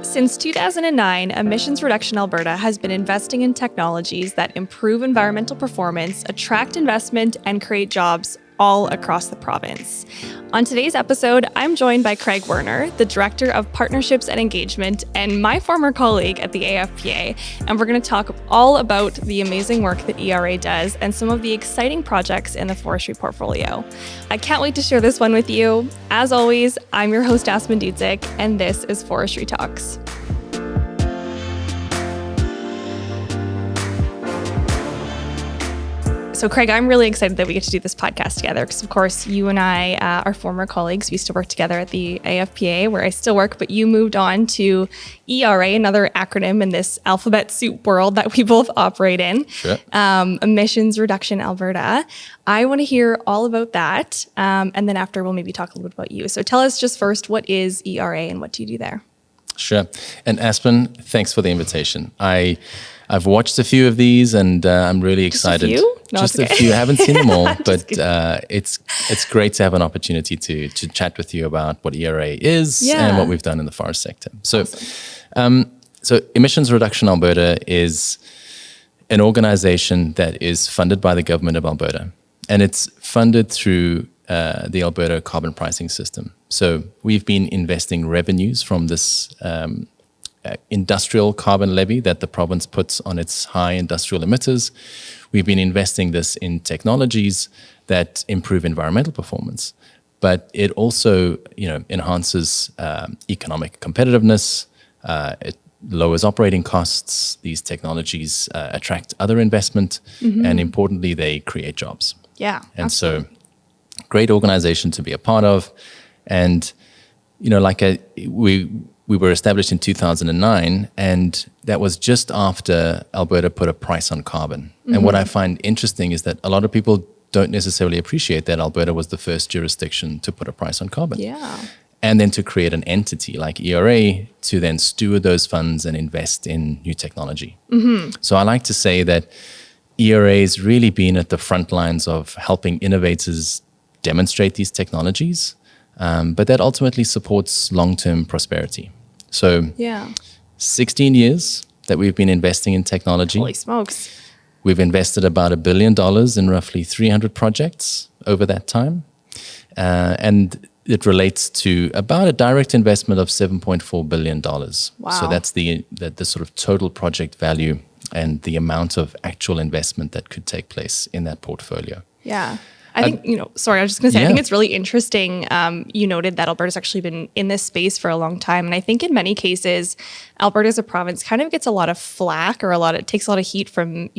Since 2009, Emissions Reduction Alberta has been investing in technologies that improve environmental performance, attract investment, and create jobs all across the province. On today's episode, I'm joined by Craig Werner, the Director of Partnerships and Engagement, and my former colleague at the AFPA, and we're going to talk all about the amazing work that ERA does and some of the exciting projects in the forestry portfolio. I can't wait to share this one with you. As always, I'm your host, Aspen Dudzic, and this is Forestry Talks. So Craig, I'm really excited that we get to do this podcast together because, of course, you and I are former colleagues. We used to work together at the AFPA, where I still work, but you moved on to ERA, another acronym in this alphabet soup world that we both operate in. Sure. Emissions Reduction Alberta. I want to hear all about that, and then after we'll maybe talk a little bit about you. So tell us just first, what is ERA and what do you do there? Sure. And Aspen, thanks for the invitation. I've watched a few of these, and I'm really excited. Just a few? No, just okay. a few. I haven't seen them all, but it's great to have an opportunity to chat with you about what ERA is and what we've done in the forest sector. So, awesome. So Emissions Reduction Alberta is an organization that is funded by the government of Alberta, and it's funded through the Alberta carbon pricing system. So we've been investing revenues from this industrial carbon levy that the province puts on its high industrial emitters. We've been investing this in technologies that improve environmental performance, but it also, enhances economic competitiveness. It lowers operating costs. These technologies attract other investment, and importantly, they create jobs. Yeah, and absolutely. So, great organization to be a part of, and we were established in 2009, and that was just after Alberta put a price on carbon. And what I find interesting is that a lot of people don't necessarily appreciate that Alberta was the first jurisdiction to put a price on carbon. Yeah. And then to create an entity like ERA to then steward those funds and invest in new technology. So I like to say that ERA has really been at the front lines of helping innovators demonstrate these technologies, but that ultimately supports long-term prosperity. So 16 years that we've been investing in technology. Holy smokes. We've invested about $1 billion in roughly 300 projects over that time. And it relates to about a direct investment of $7.4 billion. Wow. So that's the sort of total project value and the amount of actual investment that could take place in that portfolio. Yeah. I think, sorry, I was just going to say, I think it's really interesting. You noted that Alberta's actually been in this space for a long time. And I think in many cases, Alberta as a province kind of gets a lot of flack or it takes a lot of heat from,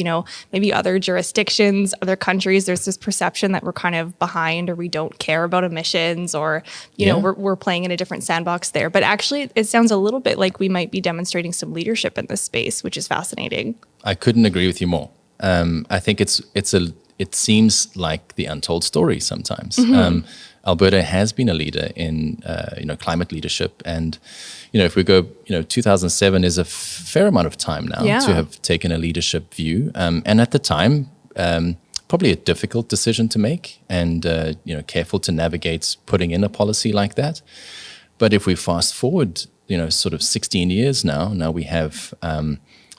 maybe other jurisdictions, other countries. There's this perception that we're kind of behind or we don't care about emissions or, we're playing in a different sandbox there. But actually, it sounds a little bit like we might be demonstrating some leadership in this space, which is fascinating. I couldn't agree with you more. I think it seems like the untold story sometimes. Alberta has been a leader in, climate leadership. And, if we go, 2007 is a fair amount of time now to have taken a leadership view. And at the time, probably a difficult decision to make and, careful to navigate putting in a policy like that. But if we fast forward, sort of 16 years now we have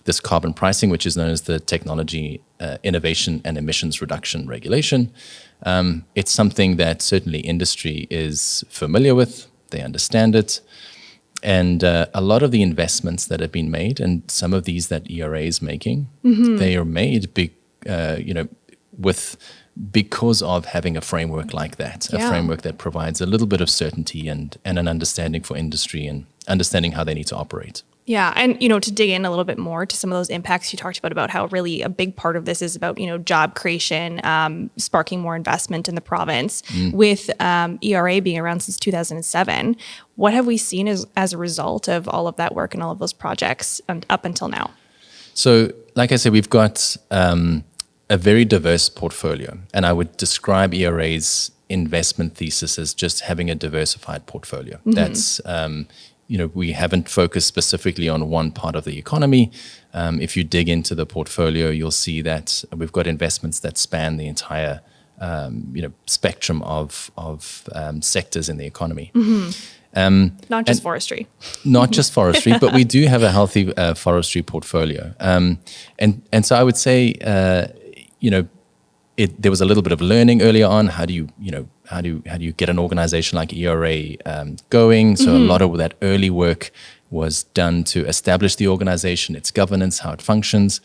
this carbon pricing, which is known as the Technology Innovation and Emissions Reduction Regulation. It's something that certainly industry is familiar with. They understand it. And a lot of the investments that have been made, and some of these that ERA is making, they are made because of having a framework like that, a framework that provides a little bit of certainty and an understanding for industry and understanding how they need to operate. Yeah. And, to dig in a little bit more to some of those impacts you talked about how really a big part of this is about, job creation, sparking more investment in the province. With ERA being around since 2007, what have we seen as a result of all of that work and all of those projects up until now? So, like I said, we've got a very diverse portfolio. And I would describe ERA's investment thesis as just having a diversified portfolio. That's we haven't focused specifically on one part of the economy. If you dig into the portfolio, you'll see that we've got investments that span the entire spectrum of sectors in the economy. Not just forestry. Not just forestry, but we do have a healthy forestry portfolio. And so I would say, there was a little bit of learning earlier on. How do you get an organization like ERA going? So a lot of that early work was done to establish the organization, its governance, how it functions.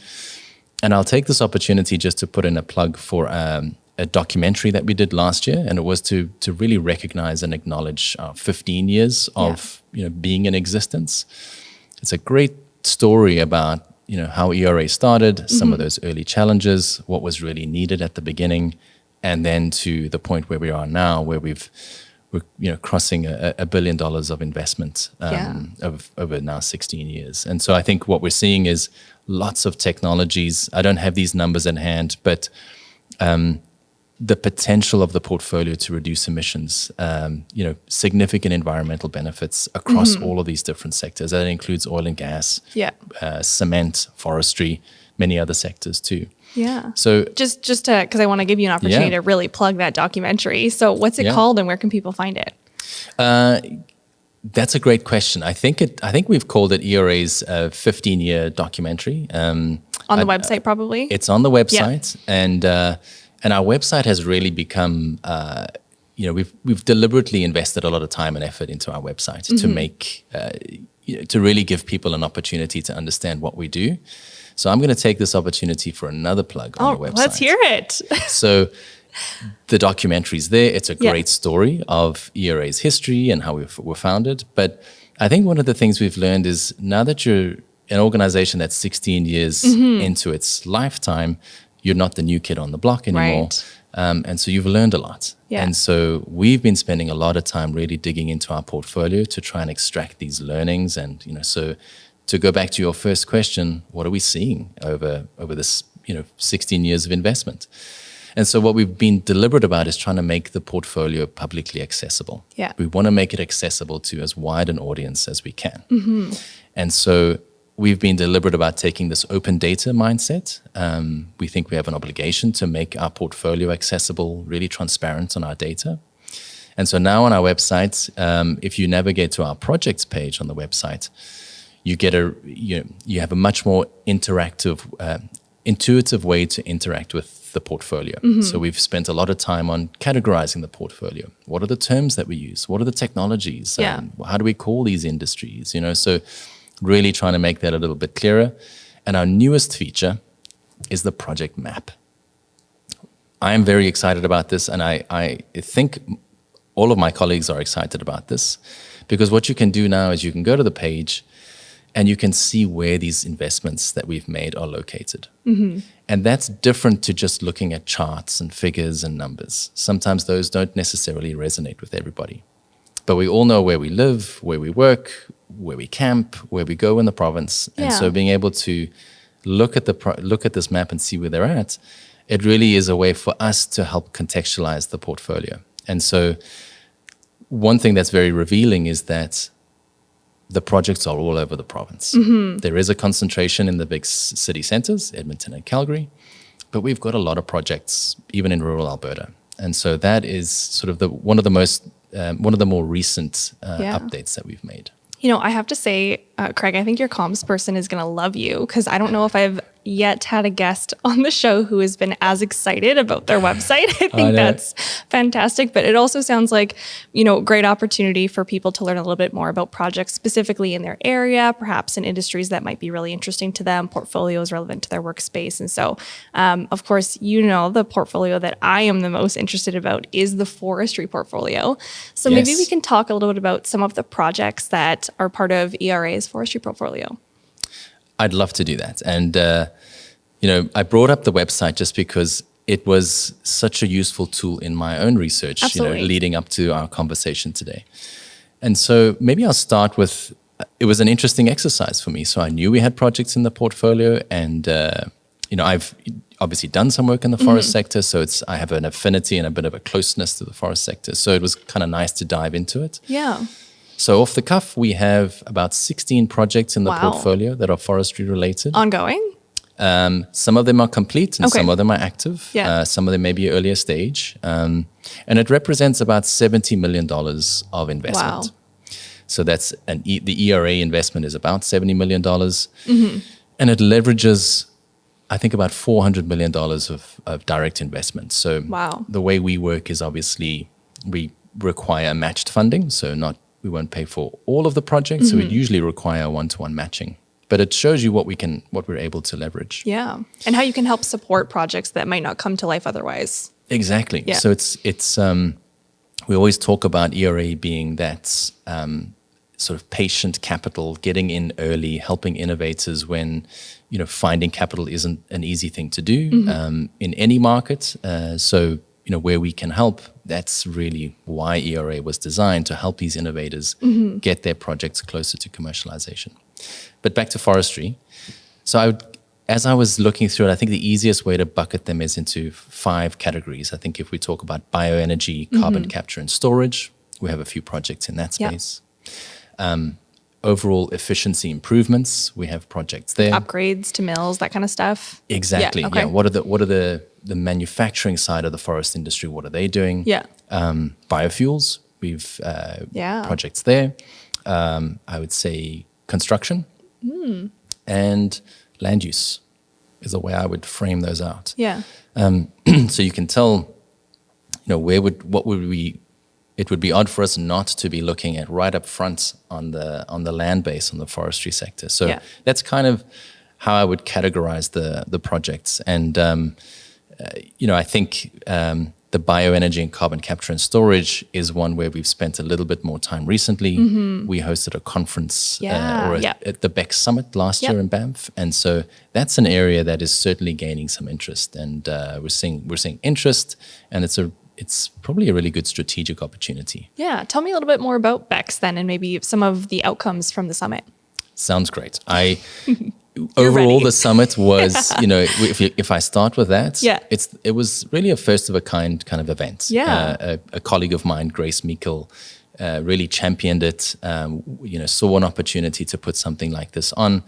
And I'll take this opportunity just to put in a plug for a documentary that we did last year, and it was to really recognize and acknowledge 15 years of being in existence. It's a great story about how ERA started, some of those early challenges, what was really needed at the beginning, and then to the point where we are now, where we're crossing $1 billion of investment over now 16 years. And so I think what we're seeing is lots of technologies. I don't have these numbers in hand, but the potential of the portfolio to reduce emissions, significant environmental benefits across all of these different sectors. That includes oil and gas, cement, forestry, many other sectors too. Yeah. So just to, because I want to give you an opportunity to really plug that documentary. So what's it called, and where can people find it? That's a great question. I think we've called it ERA's 15-year documentary. On the website, probably. It's on the website, and our website has really become, we've deliberately invested a lot of time and effort into our website to make, to really give people an opportunity to understand what we do. So I'm going to take this opportunity for another plug on the website. Let's hear it. So the documentary's there. It's a great story of ERA's history and how we were founded. But I think one of the things we've learned is now that you're an organization that's 16 years into its lifetime, you're not the new kid on the block anymore. Right. And so you've learned a lot. Yeah. And so we've been spending a lot of time really digging into our portfolio to try and extract these learnings. And, so to go back to your first question, what are we seeing over this, 16 years of investment? And so what we've been deliberate about is trying to make the portfolio publicly accessible. Yeah. We want to make it accessible to as wide an audience as we can. And so we've been deliberate about taking this open data mindset. We think we have an obligation to make our portfolio accessible, really transparent on our data. And so now on our website, if you navigate to our projects page on the website, you get you have a much more interactive, intuitive way to interact with the portfolio. So we've spent a lot of time on categorizing the portfolio. What are the terms that we use? What are the technologies? How do we call these industries? So really trying to make that a little bit clearer. And our newest feature is the project map. I am very excited about this, and I think all of my colleagues are excited about this, because what you can do now is you can go to the page and you can see where these investments that we've made are located. And that's different to just looking at charts and figures and numbers. Sometimes those don't necessarily resonate with everybody. But we all know where we live, where we work, where we camp, where we go in the province. And so being able to look at this map and see where they're at, it really is a way for us to help contextualize the portfolio. And so one thing that's very revealing is that the projects are all over the province. There is a concentration in the big city centers, Edmonton and Calgary, but we've got a lot of projects even in rural Alberta. And so that is sort of one of the more recent updates that we've made. I have to say, Craig, I think your comms person is going to love you, because I don't know if I've yet had a guest on the show who has been as excited about their website. I think that's fantastic. But it also sounds like, great opportunity for people to learn a little bit more about projects specifically in their area, perhaps in industries that might be really interesting to them, portfolios relevant to their workspace. And so, of course, the portfolio that I am the most interested about is the forestry portfolio. So maybe we can talk a little bit about some of the projects that are part of ERA's forestry portfolio. I'd love to do that. And, I brought up the website just because it was such a useful tool in my own research, leading up to our conversation today. And so maybe I'll start with, it was an interesting exercise for me. So I knew we had projects in the portfolio, and, I've obviously done some work in the forest sector. So I have an affinity and a bit of a closeness to the forest sector. So it was kind of nice to dive into it. Yeah. So off the cuff, we have about 16 projects in the portfolio that are forestry related. Ongoing? Some of them are complete and some of them are active. Yeah. Some of them may be earlier stage. And it represents about $70 million of investment. Wow. So that's the ERA investment is about $70 million. And it leverages, I think, about $400 million of direct investment. So Wow. the way we work is obviously we require matched funding. So we won't pay for all of the projects. So we usually require one-to-one matching. But it shows you what we're able to leverage. Yeah. And how you can help support projects that might not come to life otherwise. Exactly. Yeah. So it's we always talk about ERA being that sort of patient capital, getting in early, helping innovators when, finding capital isn't an easy thing to do in any market. So, where we can help, that's really why ERA was designed, to help these innovators get their projects closer to commercialization. But back to forestry. So as I was looking through it, I think the easiest way to bucket them is into 5 categories. I think if we talk about bioenergy, carbon capture and storage, we have a few projects in that space. Overall efficiency improvements, we have projects there. Upgrades to mills, that kind of stuff. Exactly. Yeah. Okay. What are the manufacturing side of the forest industry? What are they doing? Yeah. Biofuels, we've projects there. I would say construction and land use is the way I would frame those out. Yeah. So you can tell, it would be odd for us not to be looking at right up front on the land base, on the forestry sector. So that's kind of how I would categorize the projects. And, I think the bioenergy and carbon capture and storage is one where we've spent a little bit more time recently. We hosted a conference at the Beck Summit last year in Banff. And so that's an area that is certainly gaining some interest. And we're seeing interest, and it's probably a really good strategic opportunity. Yeah. Tell me a little bit more about Beck's then, and maybe some of the outcomes from the summit. Sounds great. Overall, ready. the summit was, if I start with that, it was really a first of a kind of event. Yeah. A colleague of mine, Grace Meikle, really championed it, saw an opportunity to put something like this on.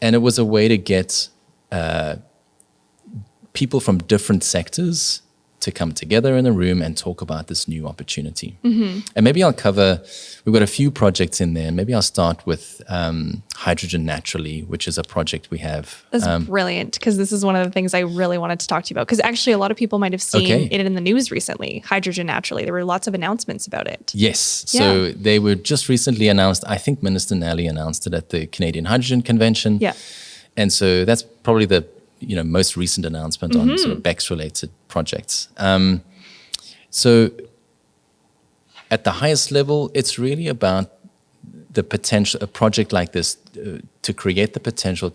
And it was a way to get people from different sectors to come together in a room and talk about this new opportunity. And maybe we've got a few projects in there. Maybe I'll start with Hydrogen Naturally, which is a project we have. That's brilliant, because this is one of the things I really wanted to talk to you about. Because actually a lot of people might have seen it in the news recently, Hydrogen Naturally. There were lots of announcements about it. Yes. So they were just recently announced. I think Minister Nally announced it at the Canadian Hydrogen Convention. Yeah. And so that's probably the most recent announcement on sort of BECCS related projects. So at the highest level, it's really about the potential, a project like this to create the potential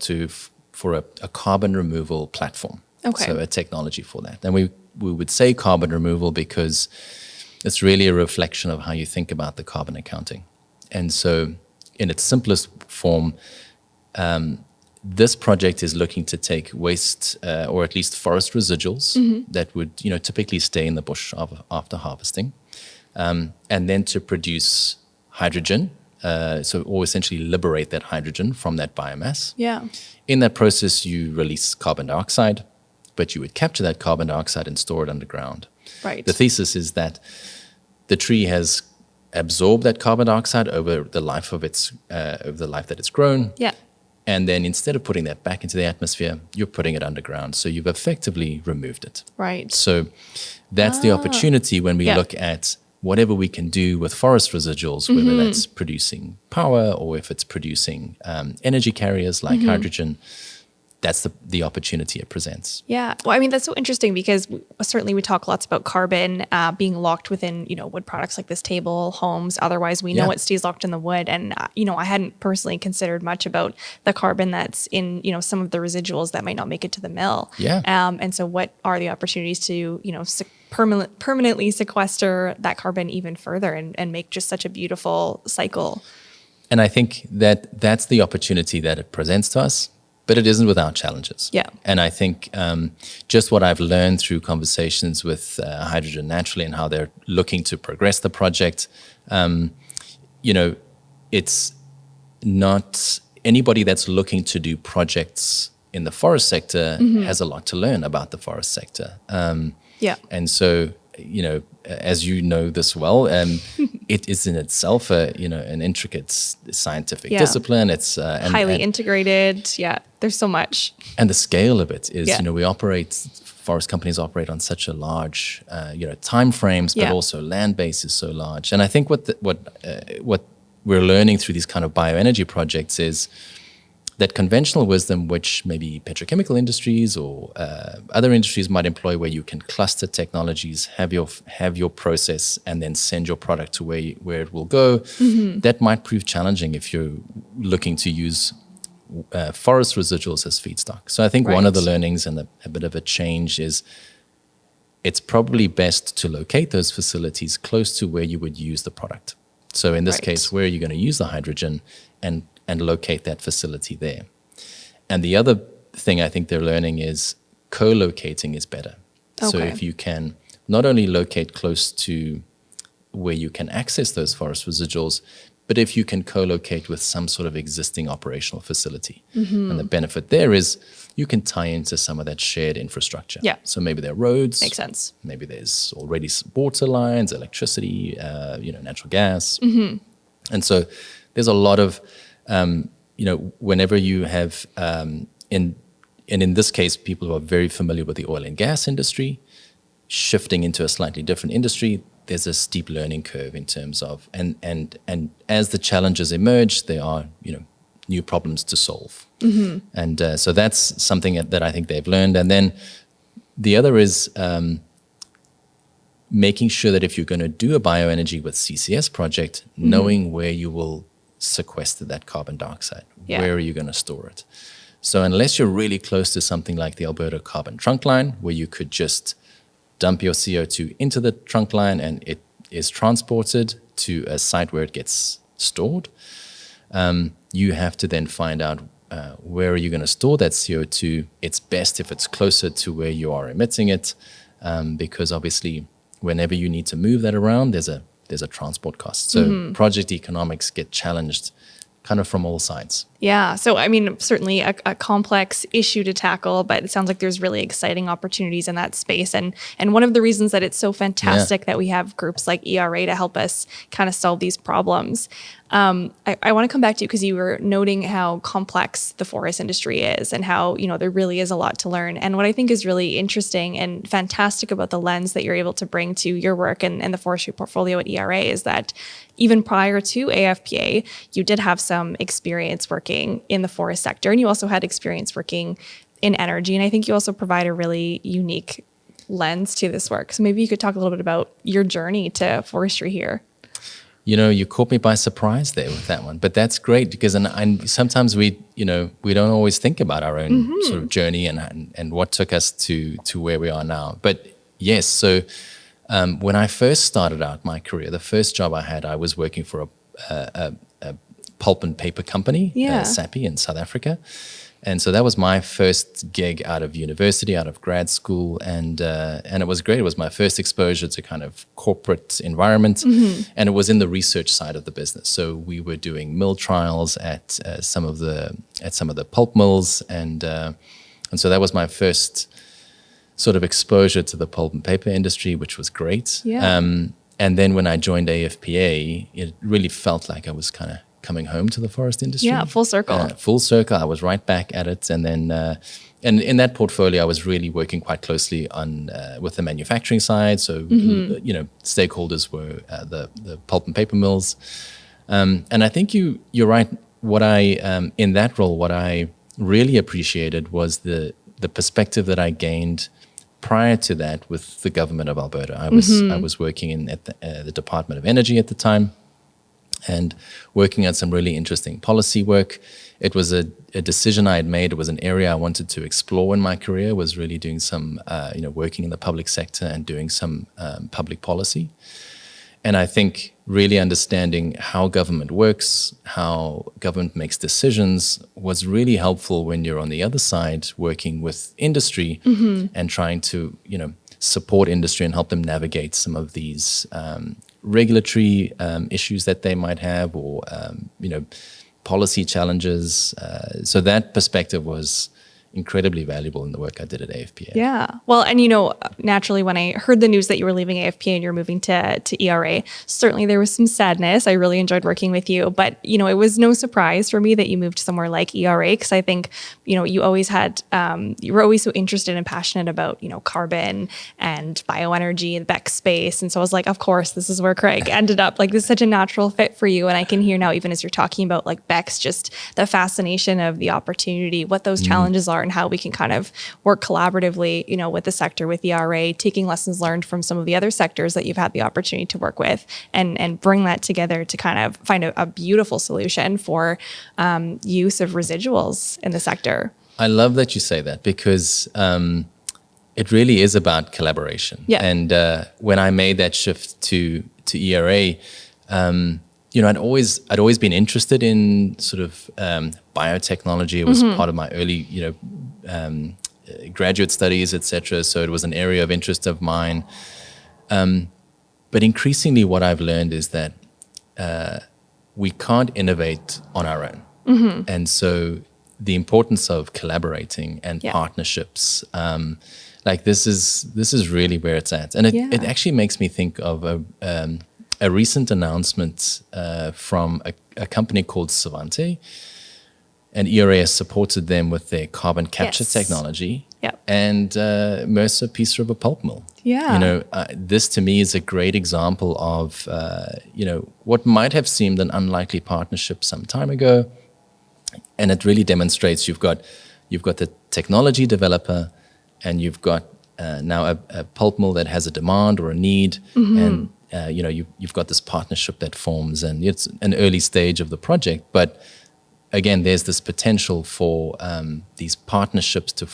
for a carbon removal platform. Okay. So a technology for that. And we would say carbon removal because it's really a reflection of how you think about the carbon accounting. And so in its simplest form, this project is looking to take waste or at least forest residuals that would typically stay in the bush after harvesting, and then to produce hydrogen, or essentially liberate that hydrogen from that biomass. Yeah. In that process, you release carbon dioxide, but you would capture that carbon dioxide and store it underground. Right. The thesis is that the tree has absorbed that carbon dioxide over the life that it's grown. Yeah. And then instead of putting that back into the atmosphere, you're putting it underground. So you've effectively removed it. Right. So that's the opportunity when we look at whatever we can do with forest residuals, whether that's producing power or if it's producing energy carriers like hydrogen. That's the opportunity it presents. Yeah. Well, I mean, that's so interesting because certainly we talk lots about carbon being locked within, wood products like this table, homes. Otherwise, we know it stays locked in the wood. And, I hadn't personally considered much about the carbon that's in, some of the residuals that might not make it to the mill. Yeah. And so what are the opportunities to, permanently sequester that carbon even further and make just such a beautiful cycle? And I think that's the opportunity that it presents to us. But it isn't without challenges. Yeah. And I think just what I've learned through conversations with Hydrogen Naturally and how they're looking to progress the project, it's not anybody that's looking to do projects in the forest sector has a lot to learn about the forest sector. And so, as you know this well, it is in itself an intricate scientific discipline. It's highly integrated. Yeah, there's so much. And the scale of it is, forest companies operate on such a large, time frames, but also land base is so large. And I think what we're learning through these kind of bioenergy projects is that conventional wisdom, which maybe petrochemical industries or other industries might employ, where you can cluster technologies, have your process, and then send your product to where it will go, that might prove challenging if you're looking to use forest residuals as feedstock. So I think one of the learnings and a bit of a change is it's probably best to locate those facilities close to where you would use the product. So in this case, where are you going to use the hydrogen, and locate that facility there. And the other thing I think they're learning is co-locating is better. So if you can not only locate close to where you can access those forest residuals, but if you can co-locate with some sort of existing operational facility. And the benefit there is you can tie into some of that shared infrastructure. Yeah. So maybe there are roads. Makes sense. Maybe there's already water lines, electricity, natural gas. And so there's a lot of, whenever you have, in this case, people who are very familiar with the oil and gas industry, shifting into a slightly different industry, there's a steep learning curve in terms of, and as the challenges emerge, there are, new problems to solve. And so that's something that I think they've learned. And then the other is making sure that if you're going to do a bioenergy with CCS project, knowing where you will sequester that carbon dioxide. Where are you going to store it? So unless you're really close to something like the Alberta carbon trunk line, where you could just dump your CO2 into the trunk line and it is transported to a site where it gets stored, you have to then find out where are you going to store that CO2. It's best if it's closer to where you are emitting it, because obviously whenever you need to move that around, there's a transport cost. So project economics get challenged kind of from all sides. Yeah. So, I mean, certainly a complex issue to tackle, but it sounds like there's really exciting opportunities in that space. And one of the reasons that it's so fantastic that we have groups like ERA to help us kind of solve these problems. I want to come back to you because you were noting how complex the forest industry is and how, there really is a lot to learn. And what I think is really interesting and fantastic about the lens that you're able to bring to your work and the forestry portfolio at ERA is that even prior to AFPA, you did have some experience working in the forest sector, and you also had experience working in energy. And I think you also provide a really unique lens to this work. So maybe you could talk a little bit about your journey to forestry here. You caught me by surprise there with that one, but that's great because and sometimes we don't always think about our own sort of journey and what took us to where we are now. But yes, so when I first started out my career, the first job I had, I was working for a pulp and paper company, SAPI in South Africa. And so that was my first gig out of university, out of grad school. And it was great. It was my first exposure to kind of corporate environment. And it was in the research side of the business. So we were doing mill trials at some of the pulp mills. And so that was my first sort of exposure to the pulp and paper industry, which was great. Yeah. And then when I joined AFPA, it really felt like I was kind of coming home to the forest industry. Yeah, full circle. Full circle. I was right back at it. And then and in that portfolio, I was really working quite closely on with the manufacturing side. So, stakeholders were the pulp and paper mills. And I think you're right. What I, in that role, what I really appreciated was the perspective that I gained prior to that with the government of Alberta. I was working at the Department of Energy at the time, and working on some really interesting policy work. It was a decision I had made. It was an area I wanted to explore in my career, was really doing some, working in the public sector and doing some public policy. And I think really understanding how government works, how government makes decisions was really helpful when you're on the other side working with industry and trying to, support industry and help them navigate some of these regulatory issues that they might have, or policy challenges. So that perspective was incredibly valuable in the work I did at AFPA. Yeah. Well, and naturally, when I heard the news that you were leaving AFPA and you're moving to ERA, certainly there was some sadness. I really enjoyed working with you, but it was no surprise for me that you moved somewhere like ERA, because I think you always had you were always so interested and passionate about carbon and bioenergy, the BEC space, and so I was like, of course, this is where Craig ended up. Like, this is such a natural fit for you, and I can hear now, even as you're talking about like BECs, just the fascination of the opportunity, what those challenges are, and how we can kind of work collaboratively, with the sector, with ERA, taking lessons learned from some of the other sectors that you've had the opportunity to work with, and bring that together to kind of find a beautiful solution for use of residuals in the sector. I love that you say that, because it really is about collaboration. Yeah. And when I made that shift to ERA, I'd always been interested in sort of biotechnology. It was part of my early, graduate studies, etc. So it was an area of interest of mine. But increasingly, what I've learned is that we can't innovate on our own, and so the importance of collaborating and partnerships, like this is really where it's at, and it actually makes me think of a recent announcement from a company called Savante, and ERA has supported them with their carbon capture technology, and Mercer Peace River pulp mill. Yeah. This to me is a great example of what might have seemed an unlikely partnership some time ago, and it really demonstrates you've got the technology developer, and you've got now a pulp mill that has a demand or a need, and you've got this partnership that forms, and it's an early stage of the project, but again, there's this potential for these partnerships to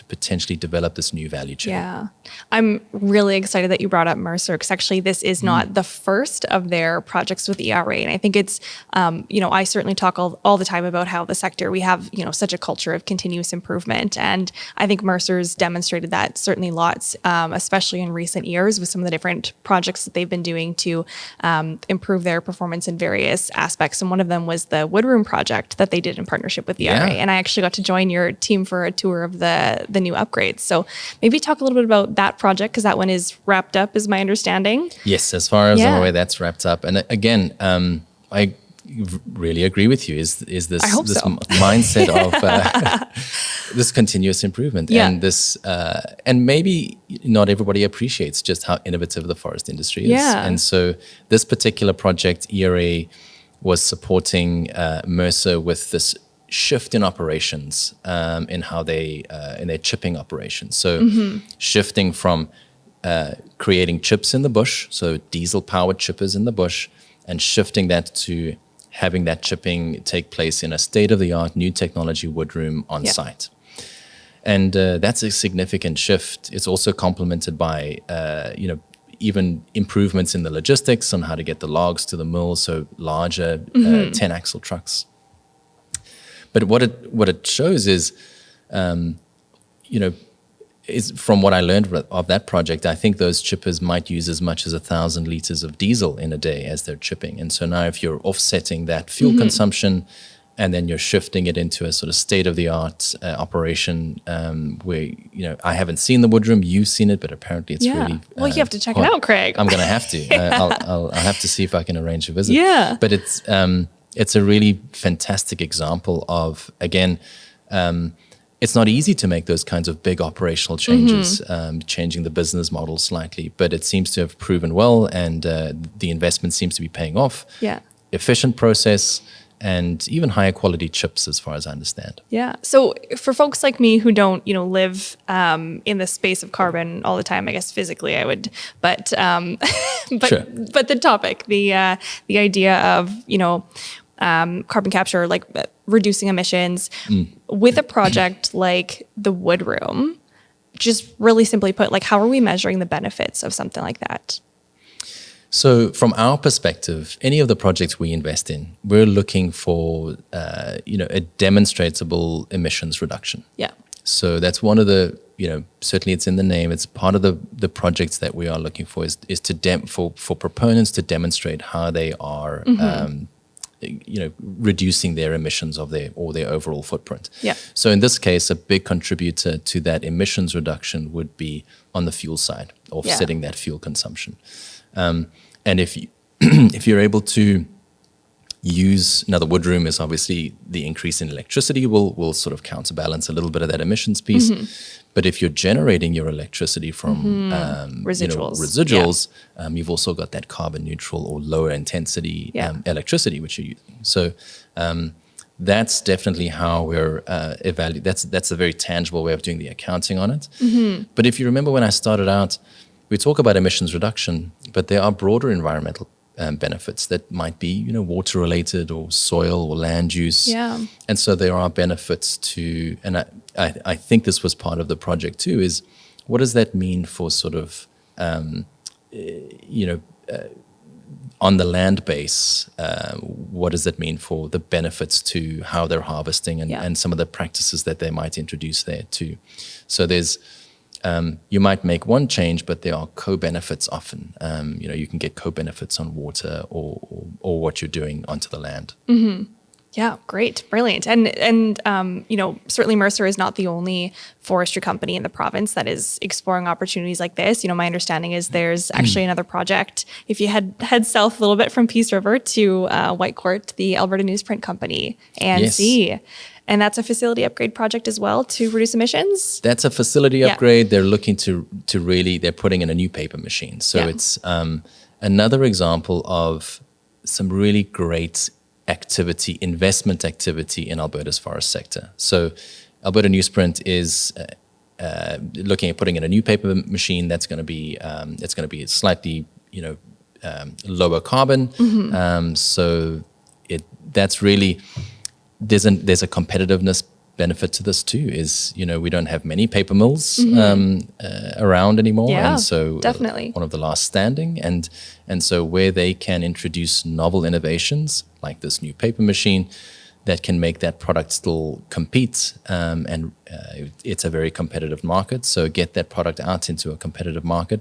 potentially develop this new value chain. Yeah. I'm really excited that you brought up Mercer, because actually this is not the first of their projects with ERA. And I think it's, I certainly talk all the time about how the sector, we have, such a culture of continuous improvement. And I think Mercer's demonstrated that certainly lots, especially in recent years with some of the different projects that they've been doing to improve their performance in various aspects. And one of them was the Woodroom project that they did in partnership with ERA. And I actually got to join your team for a tour of the new upgrades. So maybe talk a little bit about that project, because that one is wrapped up, is my understanding. Yes, as far as I'm aware, that's wrapped up. And again, I really agree with you. Is this mindset of this continuous improvement, and this, and maybe not everybody appreciates just how innovative the forest industry is. And so this particular project, ERA was supporting Mercer with this shift in operations, in how they in their chipping operations. So shifting from creating chips in the bush, so diesel powered chippers in the bush, and shifting that to having that chipping take place in a state of the art new technology woodroom on site. And that's a significant shift. It's also complemented by even improvements in the logistics on how to get the logs to the mill, so larger 10-axle trucks. But what it shows is, is from what I learned of that project, I think those chippers might use as much as 1,000 liters of diesel in a day as they're chipping. And so now if you're offsetting that fuel consumption, and then you're shifting it into a sort of state-of-the-art operation, where, I haven't seen the woodroom, you've seen it, but apparently it's really... Well, you have to check it out, Craig. I'm going to have to. I'll have to see if I can arrange a visit. Yeah. But it's a really fantastic example of, again, it's not easy to make those kinds of big operational changes, changing the business model slightly, but it seems to have proven well, and the investment seems to be paying off. Yeah. Efficient process, and even higher quality chips, as far as I understand. Yeah. So for folks like me who don't, live in the space of carbon all the time, I guess physically I would, but the topic, the idea of, carbon capture, like reducing emissions with a project like the Woodroom, just really simply put, like, how are we measuring the benefits of something like that? So from our perspective, any of the projects we invest in, we're looking for, a demonstrable emissions reduction. Yeah. So that's one of the, certainly it's in the name, it's part of the projects that we are looking for is to for proponents to demonstrate how they are reducing their emissions of their overall footprint. Yeah. So in this case, a big contributor to that emissions reduction would be on the fuel side, offsetting that fuel consumption. And if you if you're able to use, now the wood room is obviously the increase in electricity will sort of counterbalance a little bit of that emissions piece. But if you're generating your electricity from residuals, you've also got that carbon neutral or lower intensity electricity which you're using. So that's definitely how we're evaluating. That's a very tangible way of doing the accounting on it. But if you remember when I started out, we talk about emissions reduction, but there are broader environmental benefits that might be, water related or soil or land use. Yeah. And so there are benefits to, and I think this was part of the project too, is what does that mean for sort of, on the land base, what does that mean for the benefits to how they're harvesting and some of the practices that they might introduce there too. So there's, you might make one change, but there are co-benefits often. You can get co-benefits on water or what you're doing onto the land. Yeah, great, brilliant. And certainly Mercer is not the only forestry company in the province that is exploring opportunities like this. My understanding is there's actually another project. If you head south a little bit from Peace River to Whitecourt, the Alberta Newsprint Company, ANC. Yes. And that's a facility upgrade project as well to reduce emissions? That's a facility upgrade. They're looking to really, they're putting in a new paper machine. So it's another example of some really great investment activity in Alberta's forest sector. So Alberta Newsprint is looking at putting in a new paper machine that's going to be slightly lower carbon. So that's really there's a competitiveness benefit to this too. Is we don't have many paper mills around anymore, and so definitely one of the last standing, and so where they can introduce novel innovations like this new paper machine that can make that product still compete, and it's a very competitive market. So get that product out into a competitive market.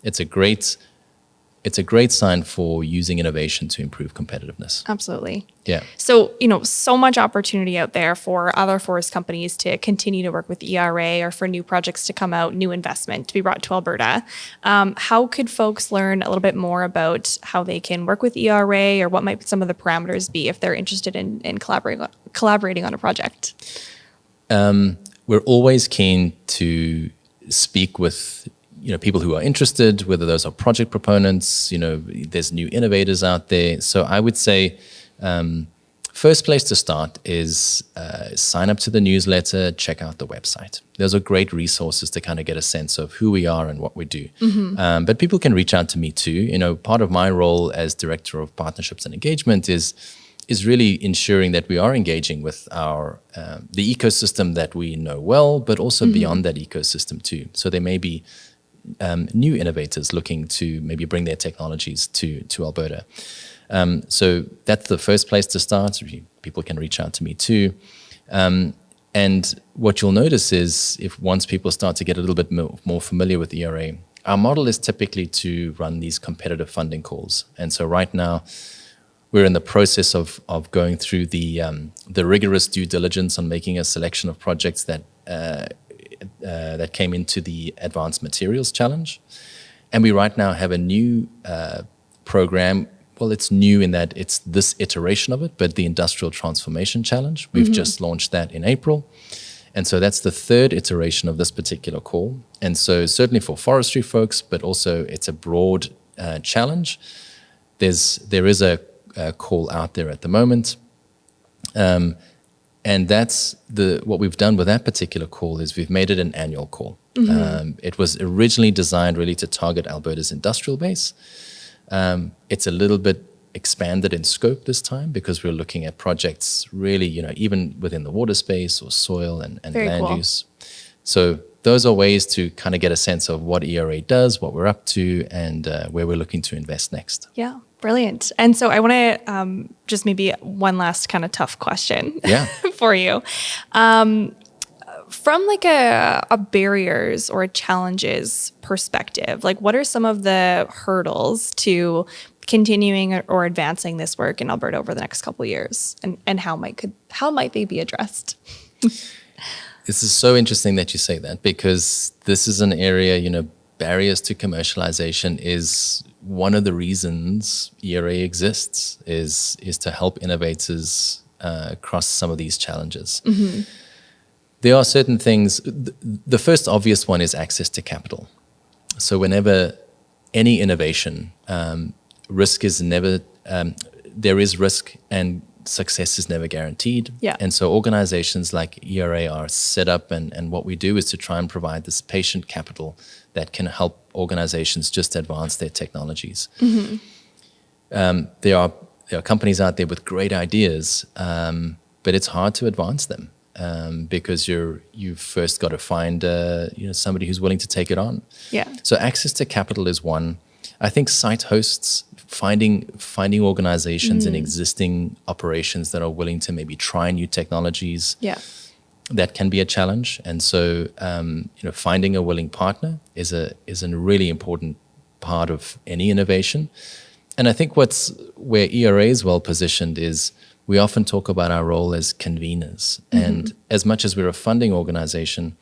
It's a great sign for using innovation to improve competitiveness. Absolutely. Yeah. So, so much opportunity out there for other forest companies to continue to work with ERA or for new projects to come out, new investment to be brought to Alberta. How could folks learn a little bit more about how they can work with ERA, or what might some of the parameters be if they're interested in collaborating on a project? We're always keen to speak with people who are interested, whether those are project proponents, there's new innovators out there. So I would say first place to start is sign up to the newsletter, check out the website. Those are great resources to kind of get a sense of who we are and what we do. But people can reach out to me too. Part of my role as Director of Partnerships and Engagement is really ensuring that we are engaging with the ecosystem that we know well, but also beyond that ecosystem too. So there may be new innovators looking to maybe bring their technologies to Alberta. So that's the first place to start. People can reach out to me too. And what you'll notice is once people start to get a little bit more familiar with ERA, our model is typically to run these competitive funding calls. And so right now, we're in the process of going through the rigorous due diligence on making a selection of projects that came into the Advanced Materials Challenge. And we right now have a new program. Well, it's new in that it's this iteration of it, but the Industrial Transformation Challenge. We've just launched that in April. And so that's the third iteration of this particular call. And so certainly for forestry folks, but also it's a broad challenge. There is a call out there at the moment. And that's what we've done with that particular call is we've made it an annual call. It was originally designed really to target Alberta's industrial base. It's a little bit expanded in scope this time because we're looking at projects really, even within the water space or soil and land use. So those are ways to kind of get a sense of what ERA does, what we're up to, and where we're looking to invest next. Yeah. Brilliant. And so I want to just maybe one last kind of tough question for you. From like a barriers or a challenges perspective, like what are some of the hurdles to continuing or advancing this work in Alberta over the next couple of years, and how might they be addressed? This is so interesting that you say that, because this is an area, barriers to commercialization is one of the reasons ERA exists, is to help innovators cross some of these challenges. Mm-hmm. There are certain things. The first obvious one is access to capital. So whenever any innovation, risk is never, there is risk and success is never guaranteed. Yeah. And so organizations like ERA are set up, and what we do is to try and provide this patient capital that can help organizations just advance their technologies. Mm-hmm. There are companies out there with great ideas, but it's hard to advance them because you've first got to find somebody who's willing to take it on. Yeah. So access to capital is one. I think site hosts, finding organizations and existing operations that are willing to maybe try new technologies. Yeah. That can be a challenge. And so, finding a willing partner is a really important part of any innovation. And I think where ERA is well positioned is we often talk about our role as conveners. Mm-hmm. And as much as we're a funding organization,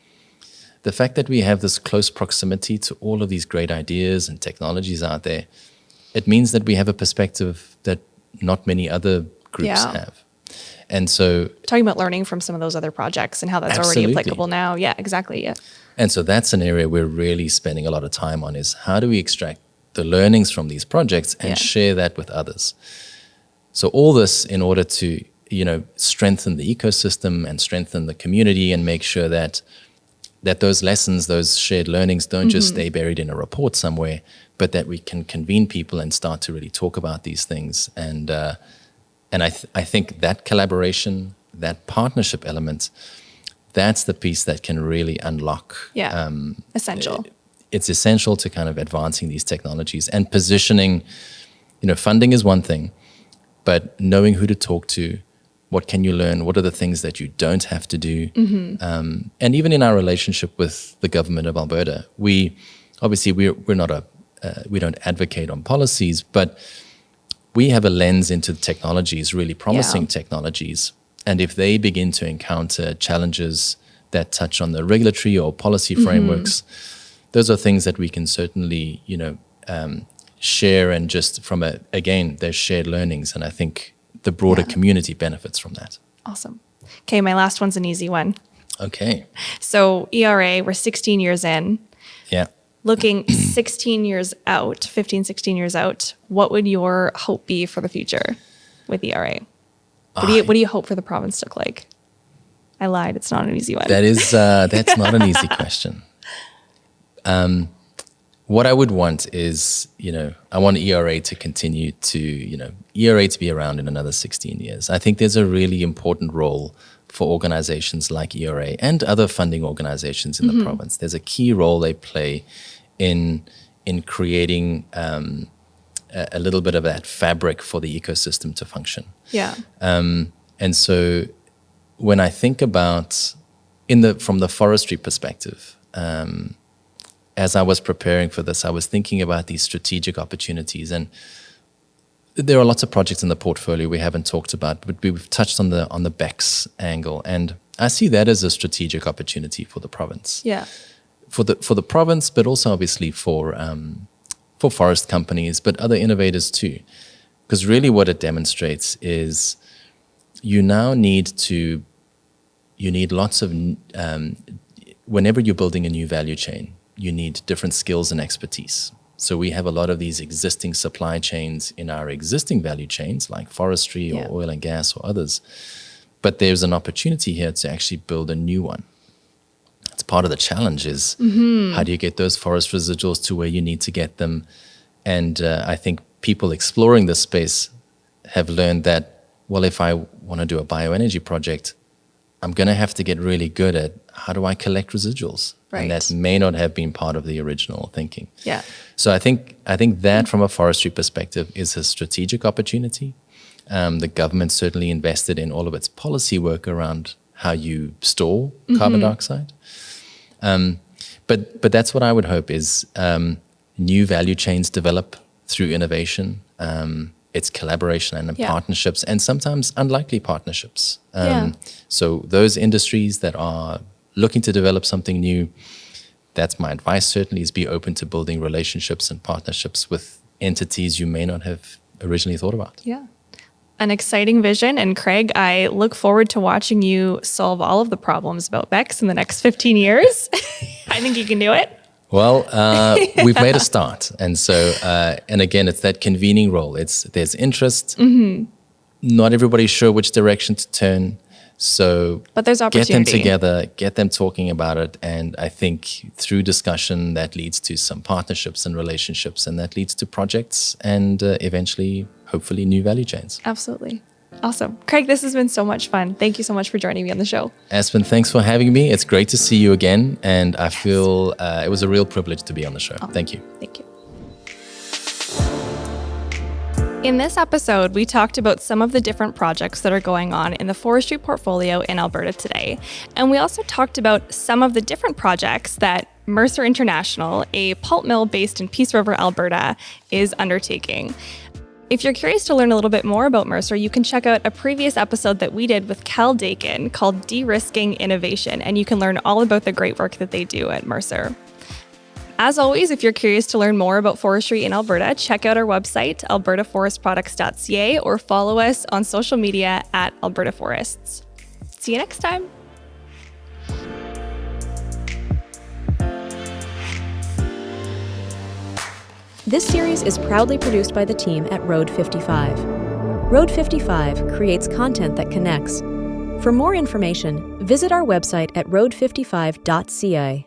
the fact that we have this close proximity to all of these great ideas and technologies out there, it means that we have a perspective that not many other groups have. And so, talking about learning from some of those other projects and how that's absolutely already applicable now. Yeah, exactly. Yeah. And so that's an area we're really spending a lot of time on, is how do we extract the learnings from these projects and share that with others. So all this in order to, strengthen the ecosystem and strengthen the community and make sure that those lessons, those shared learnings don't just stay buried in a report somewhere, but that we can convene people and start to really talk about these things. And I think that collaboration, that partnership element, that's the piece that can really unlock. Yeah, essential. It's essential to kind of advancing these technologies and positioning. Funding is one thing, but knowing who to talk to, what can you learn, what are the things that you don't have to do. Mm-hmm. And even in our relationship with the government of Alberta, we're not we don't advocate on policies, but we have a lens into technologies, really promising technologies. And if they begin to encounter challenges that touch on the regulatory or policy frameworks, those are things that we can certainly, share, and just from there's shared learnings. And I think the broader community benefits from that. Awesome. Okay, my last one's an easy one. Okay. So ERA, we're 16 years in. Yeah. Looking 16 years out, 15, 16 years out, what would your hope be for the future with ERA? What do you hope for the province to look like? I lied. It's not an easy one. That's not an easy question. What I would want is, I want ERA to continue to, ERA to be around in another 16 years. I think there's a really important role for organizations like ERA and other funding organizations in the province. There's a key role they play in creating a little bit of that fabric for the ecosystem to function. Yeah. And so when I think about from the forestry perspective, as I was preparing for this, I was thinking about these strategic opportunities, and there are lots of projects in the portfolio we haven't talked about, but we've touched on the BECS angle, and I see that as a strategic opportunity for the province. Yeah. For the province, but also obviously for forest companies, but other innovators too, because really what it demonstrates is you need lots of whenever you're building a new value chain, you need different skills and expertise. So we have a lot of these existing supply chains in our existing value chains, like forestry or oil and gas or others. But there's an opportunity here to actually build a new one. It's part of the challenge is how do you get those forest residuals to where you need to get them? And I think people exploring this space have learned that, well, if I want to do a bioenergy project, I'm going to have to get really good at how do I collect residuals? Right. And that may not have been part of the original thinking. Yeah. So I think that from a forestry perspective is a strategic opportunity. The government certainly invested in all of its policy work around how you store carbon dioxide. But that's what I would hope is new value chains develop through innovation. It's collaboration and Yeah. partnerships, and sometimes unlikely partnerships. Yeah. So those industries that are looking to develop something new, that's my advice certainly, is be open to building relationships and partnerships with entities you may not have originally thought about. Yeah. An exciting vision. And Craig, I look forward to watching you solve all of the problems about BECCS in the next 15 years. I think you can do it. Well, we've made a start. And so, and again, it's that convening role. There's interest. Not everybody's sure which direction to turn. So But there's get opportunity. them together, get them talking about it. And I think through discussion, that leads to some partnerships and relationships, and that leads to projects and eventually, hopefully, new value chains. Absolutely. Awesome. Craig, this has been so much fun. Thank you so much for joining me on the show. Aspen, thanks for having me. It's great to see you again. And I feel it was a real privilege to be on the show. Thank you. Thank you. In this episode, we talked about some of the different projects that are going on in the forestry portfolio in Alberta today. And we also talked about some of the different projects that Mercer International, a pulp mill based in Peace River, Alberta, is undertaking. If you're curious to learn a little bit more about Mercer, you can check out a previous episode that we did with Cal Dakin called De-Risking Innovation, and you can learn all about the great work that they do at Mercer. As always, if you're curious to learn more about forestry in Alberta, check out our website, albertaforestproducts.ca, or follow us on social media at Alberta Forests. See you next time. This series is proudly produced by the team at Road 55. Road 55 creates content that connects. For more information, visit our website at road55.ca.